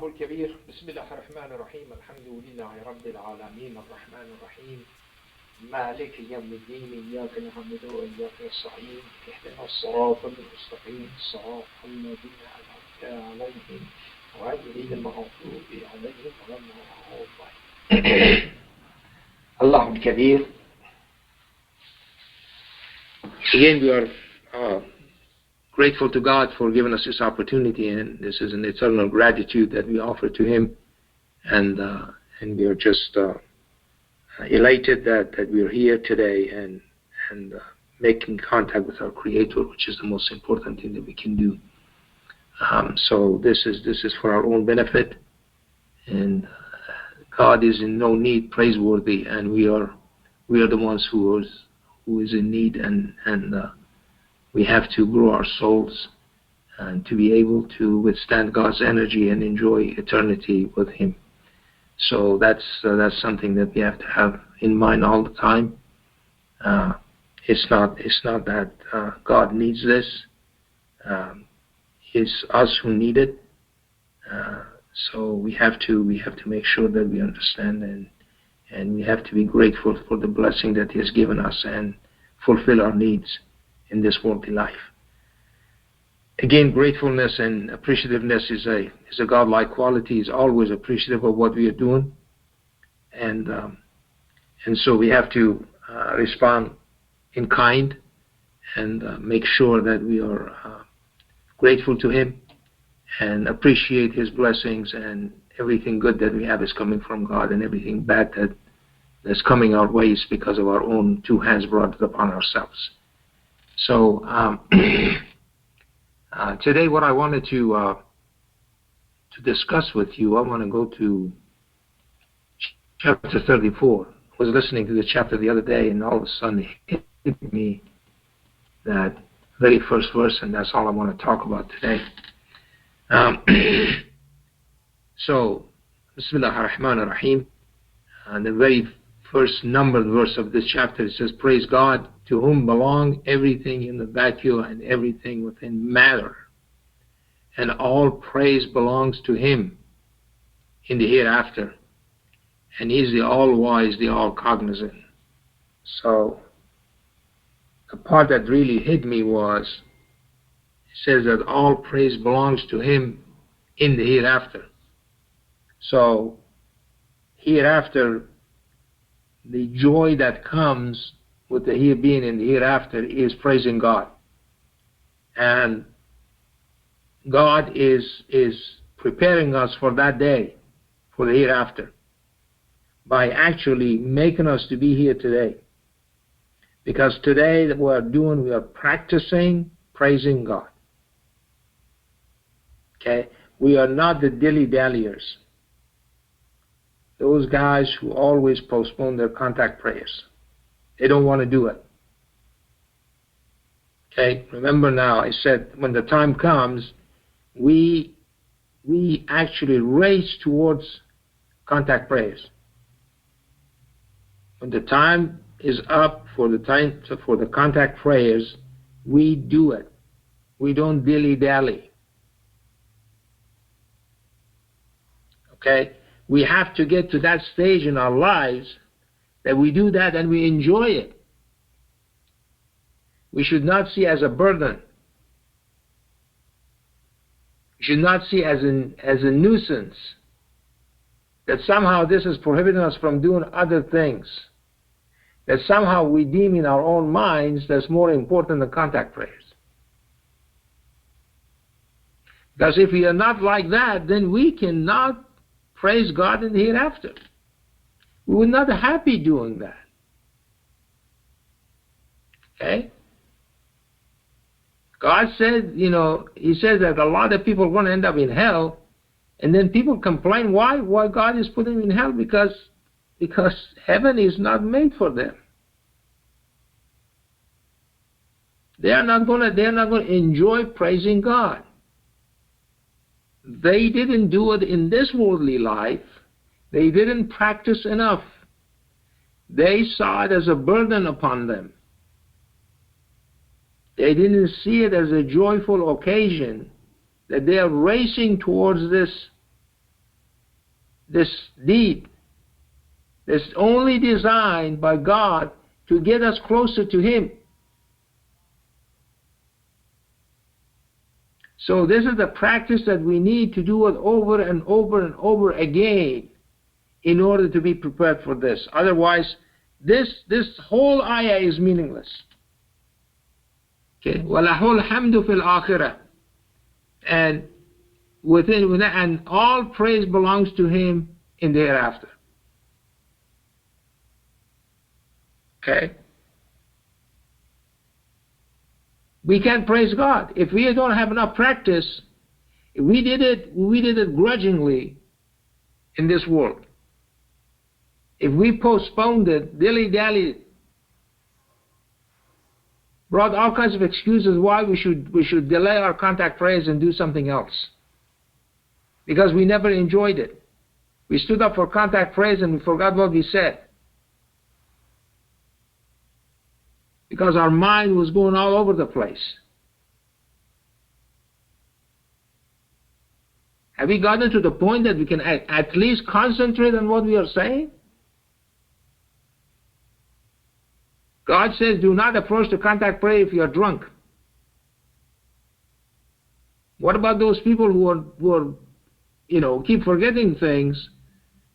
الله الكبير. بسم الله الرحمن الرحيم. الحمد لله رب العالمين الرحمن الرحيم مالك يوم الدين إياك نعبد وإياك نستعين اهدنا الصراط المستقيم صراط الذين أنعمت عليهم غير المغضوب عليهم ولا الضالين. الله الكبير. Again, we are grateful to God for giving us this opportunity, and this is an eternal gratitude that we offer to Him, and we are just elated that we are here today and making contact with our Creator, which is the most important thing that we can do. So this is for our own benefit, and God is in no need, praiseworthy, and we are the ones who is in need, and we have to grow our souls and to be able to withstand God's energy and enjoy eternity with Him. So that's something that we have to have in mind all the time. It's not that God needs this. It's us who need it. So we have to make sure that we understand, and we have to be grateful for the blessing that He has given us and fulfill our needs in this worldly life. Again, gratefulness and appreciativeness is a godlike quality. He's always appreciative of what we are doing, and so we have to respond in kind and make sure that we are grateful to Him and appreciate His blessings, and everything good that we have is coming from God, and everything bad that's coming our way is because of our own two hands brought it upon ourselves. So today, what I wanted to discuss with you, I want to go to chapter 34. I was listening to the chapter the other day, and all of a sudden it hit me that very first verse, and that's all I want to talk about today. So, Bismillah ar-Rahman ar-Rahim, the very first numbered verse of this chapter, it says, "Praise God, to whom belong everything in the vacuum and everything within matter, and all praise belongs to Him in the hereafter, and He is the all-wise, the all-cognizant." So the part that really hit me was, it says that all praise belongs to Him in the hereafter. So hereafter, the joy that comes with the here being in the hereafter is praising God. And God is preparing us for that day, for the hereafter, by actually making us to be here today. Because today we are practicing praising God. Okay? We are not the dilly-dalliers. Those guys who always postpone their contact prayers. They don't want to do it. Okay? Remember now, I said when the time comes, we actually race towards contact prayers. When the time is up for the contact prayers, we do it. We don't dilly-dally. Okay? We have to get to that stage in our lives that we do that and we enjoy it. We should not see as a burden. We should not see as a nuisance, that somehow this is prohibiting us from doing other things, that somehow we deem in our own minds that's more important than contact prayers. Because if we are not like that, then we cannot praise God in the hereafter. We were not happy doing that. Okay? God said, He says that a lot of people are going to end up in hell, and then people complain why God is putting them in hell, because heaven is not made for them. They are not going to enjoy praising God. They didn't do it in this worldly life. They didn't practice enough. They saw it as a burden upon them. They didn't see it as a joyful occasion that they are racing towards this this deed is only designed by God to get us closer to Him. So this is the practice that we need to do it over and over and over again in order to be prepared for this. Otherwise, this whole ayah is meaningless. Okay, وَلَهُ الْحَمْدُ فِي الْآخِرَةِ, and within that, and all praise belongs to Him in the hereafter. Okay, we can't praise God if we don't have enough practice. If we did it grudgingly in this world. If we postponed it, dilly-dally, brought all kinds of excuses why we should delay our contact prayers and do something else, because we never enjoyed it. We stood up for contact prayers and we forgot what we said, because our mind was going all over the place. Have we gotten to the point that we can at least concentrate on what we are saying? God says, do not approach the contact prayer if you are drunk. What about those people who are keep forgetting things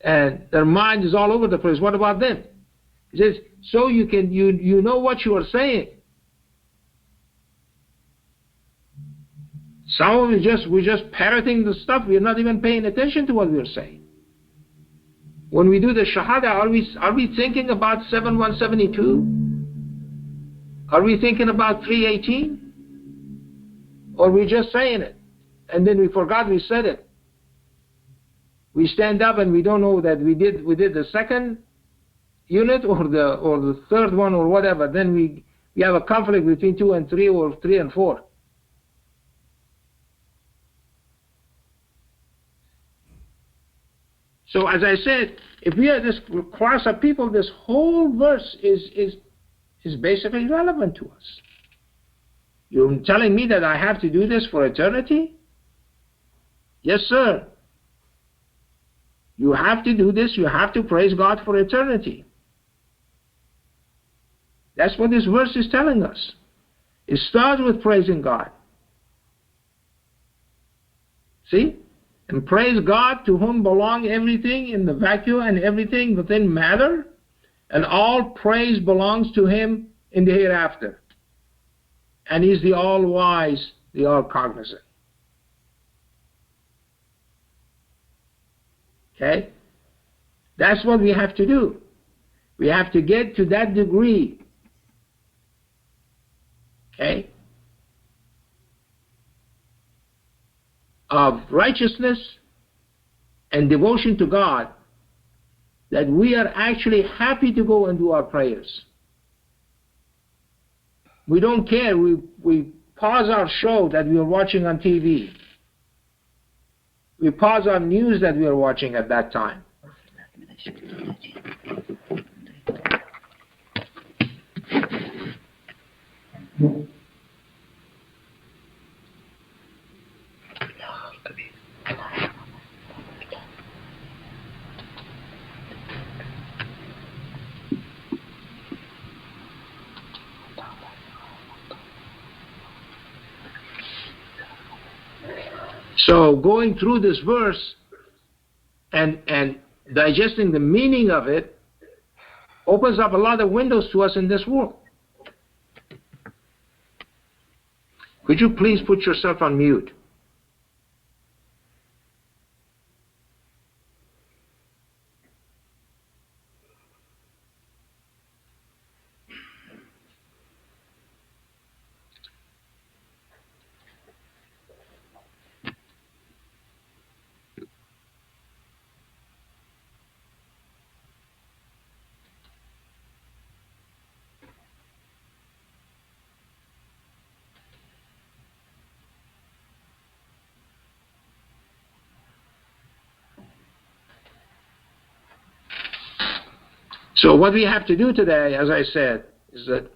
and their mind is all over the place? What about them? He says, so you know what you are saying. Some of we're just parroting the stuff. We're not even paying attention to what we're saying. When we do the Shahada, are we thinking about 7172? Are we thinking about 318? Or are we just saying it? And then we forgot we said it. We stand up and we don't know that we did the second unit or the third one or whatever. Then we have a conflict between 2 and 3 or 3 and 4. So as I said, if we are this class of people, this whole verse is basically relevant to us. You're telling me that I have to do this for eternity? Yes, sir. You have to do this. You have to praise God for eternity. That's what this verse is telling us. It starts with praising God. See? And praise God, to whom belong everything in the vacuum and everything within matter, and all praise belongs to Him in the hereafter. And He's the all-wise, the all-cognizant. Okay? That's what we have to do. We have to get to that degree. Okay? Of righteousness and devotion to God, that we are actually happy to go and do our prayers. We don't care. We pause our show that we are watching on TV. We pause our news that we are watching at that time. So going through this verse and digesting the meaning of it opens up a lot of windows to us in this world. Could you please put yourself on mute? So what we have to do today, as I said, is that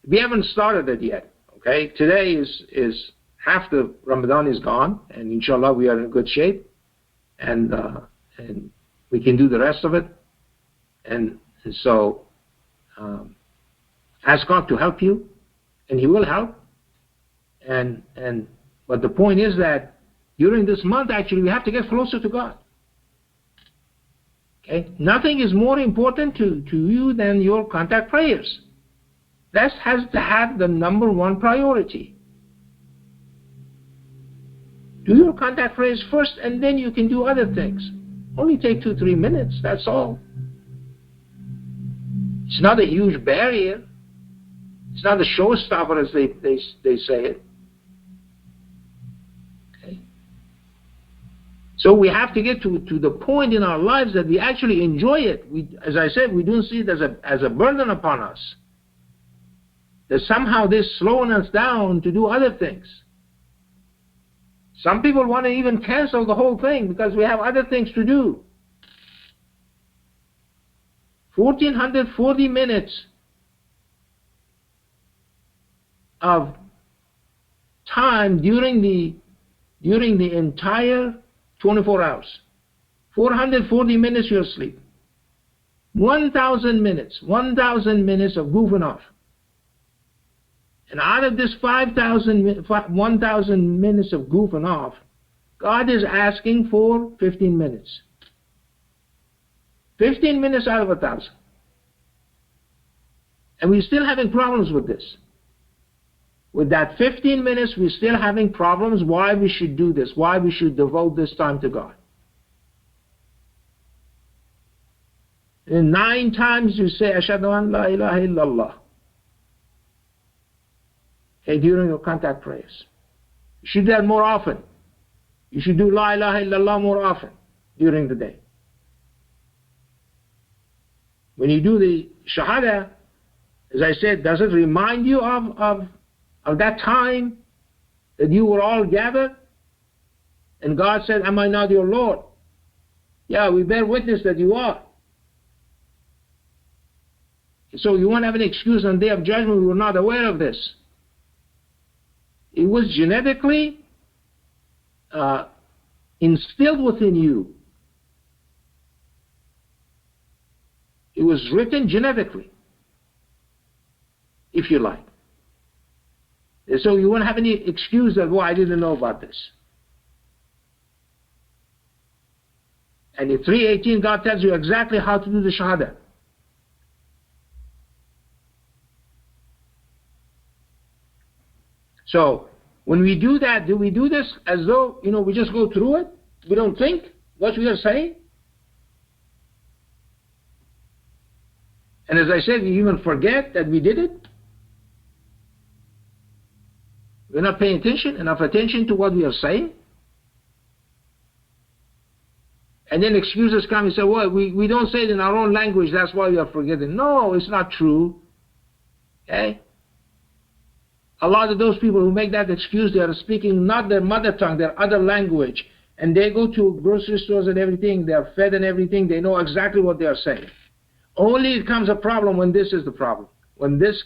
we haven't started it yet. Okay, today is half the Ramadan is gone, and inshallah we are in good shape. And and we can do the rest of it. And so ask God to help you, and He will help. But the point is that during this month, actually, we have to get closer to God. Okay? Nothing is more important to you than your contact prayers. That has to have the number one priority. Do your contact prayers first, and then you can do other things. Only take 2-3 minutes, that's all. It's not a huge barrier. It's not a showstopper, as they say it. Okay? So we have to get to the point in our lives that we actually enjoy it. As I said, we don't see it as a burden upon us. That somehow this is slowing us down to do other things. Some people want to even cancel the whole thing because we have other things to do. 1,440 minutes of time during the entire 24 hours. 440 minutes you're asleep. 1,000 minutes of goofing off. And out of this 1,000 minutes of goofing off, God is asking for 15 minutes. 15 minutes out of 1,000. And we're still having problems with this. With that 15 minutes, we're still having problems why we should do this, why we should devote this time to God. And 9 times you say, Ashhadu an la ilaha illallah. Okay, during your contact prayers. You should do that more often. You should do la ilaha illallah more often during the day. When you do the shahada, as I said, does it remind you of that time that you were all gathered? And God said, am I not your Lord? Yeah, we bear witness that you are. So you won't have an excuse on the day of judgment, we were not aware of this. It was genetically instilled within you. It was written genetically, if you like. And so you won't have any excuse that, I didn't know about this. And in 3:18, God tells you exactly how to do the Shahada. So, when we do that, do we do this as though, we just go through it? We don't think what we are saying? And as I said, we even forget that we did it. We're not paying enough attention to what we are saying. And then excuses come and say, we don't say it in our own language, that's why we are forgetting. No, it's not true. Okay? A lot of those people who make that excuse, they are speaking not their mother tongue, their other language. And they go to grocery stores and everything, they are fed and everything, they know exactly what they are saying. Only it comes a problem when this is the problem. When this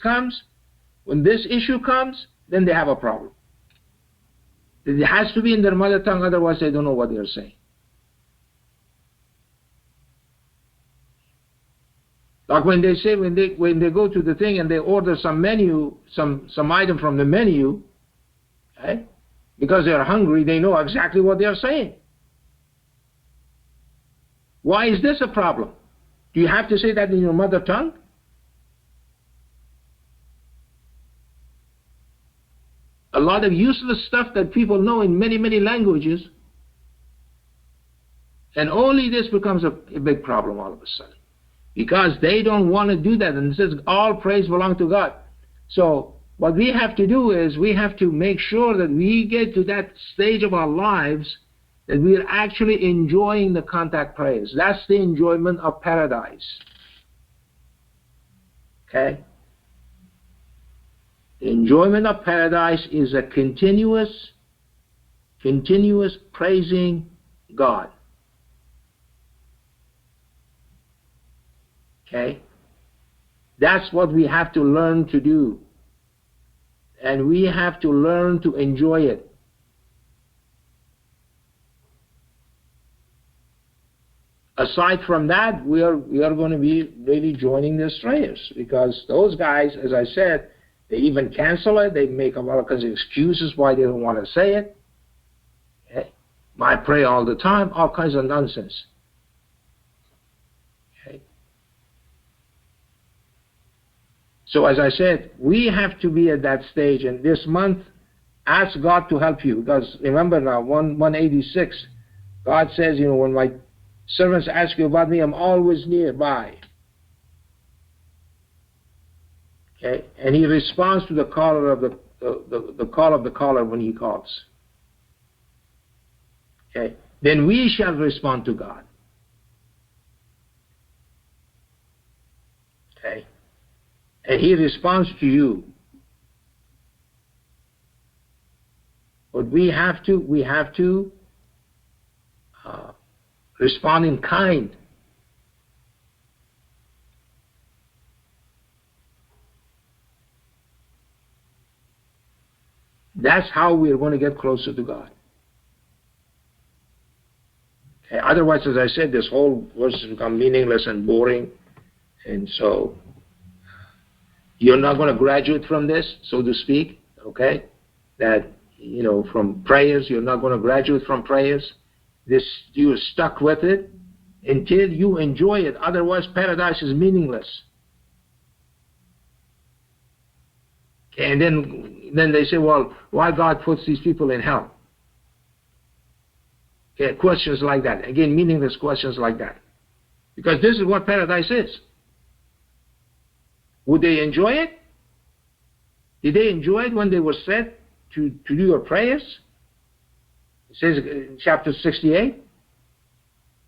issue comes, then they have a problem. It has to be in their mother tongue, otherwise they don't know what they are saying. Like when they say, when they go to the thing and they order some menu, some item from the menu, okay? Because they are hungry, they know exactly what they are saying. Why is this a problem? Do you have to say that in your mother tongue? A lot of useless stuff that people know in many, many languages, and only this becomes a big problem all of a sudden. Because they don't want to do that. And it says all praise belongs to God. So what we have to do is we have to make sure that we get to that stage of our lives that we are actually enjoying the contact prayers. That's the enjoyment of paradise. Okay? The enjoyment of paradise is a continuous praising God. Okay? That's what we have to learn to do. And we have to learn to enjoy it. aside from that, we are going to be really joining the Strayers, because those guys, as I said, they even cancel it. They make a lot of excuses why they don't want to say it. Okay? I pray all the time, all kinds of nonsense. Okay? So as I said, we have to be at that stage, and this month, ask God to help you, because remember now, 186, God says, when my servants ask you about me, I'm always nearby. Okay, and He responds to the caller of the call of the caller when he calls. Okay, then we shall respond to God. Okay, and He responds to you. But we have to respond in kind. That's how we're going to get closer to God. Okay? Otherwise, as I said, this whole verse has become meaningless and boring. And so, you're not going to graduate from this, so to speak. Okay? That, from prayers, you're not going to graduate from prayers. You're stuck with it until you enjoy it. Otherwise, paradise is meaningless. And then they say, well, why God puts these people in hell? Okay, questions like that. Again, meaningless questions like that. Because this is what paradise is. Would they enjoy it? Did they enjoy it when they were set to do your prayers? It says in chapter 68,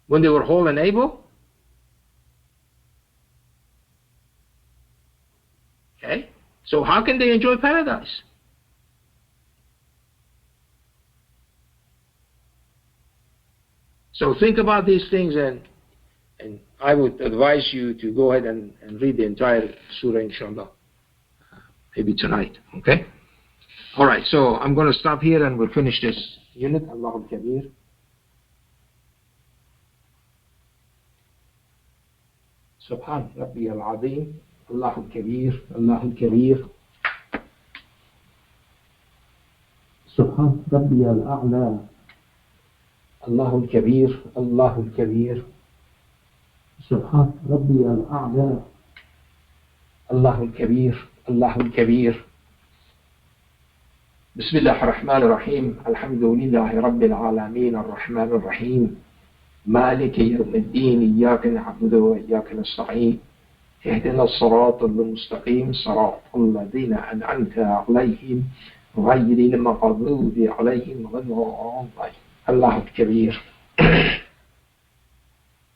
when they were whole and able. Okay, so how can they enjoy paradise? So think about these things, and I would advise you to go ahead and read the entire surah, inshallah, maybe tonight. Okay? All right, so I'm going to stop here and we'll finish this unit. Allahu Kabir. Subhan Rabbi al-Azim. Allahu Kabir. Allahu Kabir. Subhan Rabbi al-A'la. الله الكبير الله الكبير سبحان ربي الأعلى الله الكبير الله الكبير بسم الله الرحمن الرحيم الحمد لله رب العالمين الرحمن الرحيم مالك يوم الدين إياك نعبد وإياك نستعين اهدنا الصراط المستقيم صراط الذين أنعمت عليهم غير المغضوب عليهم ولا الضالين الله الكبير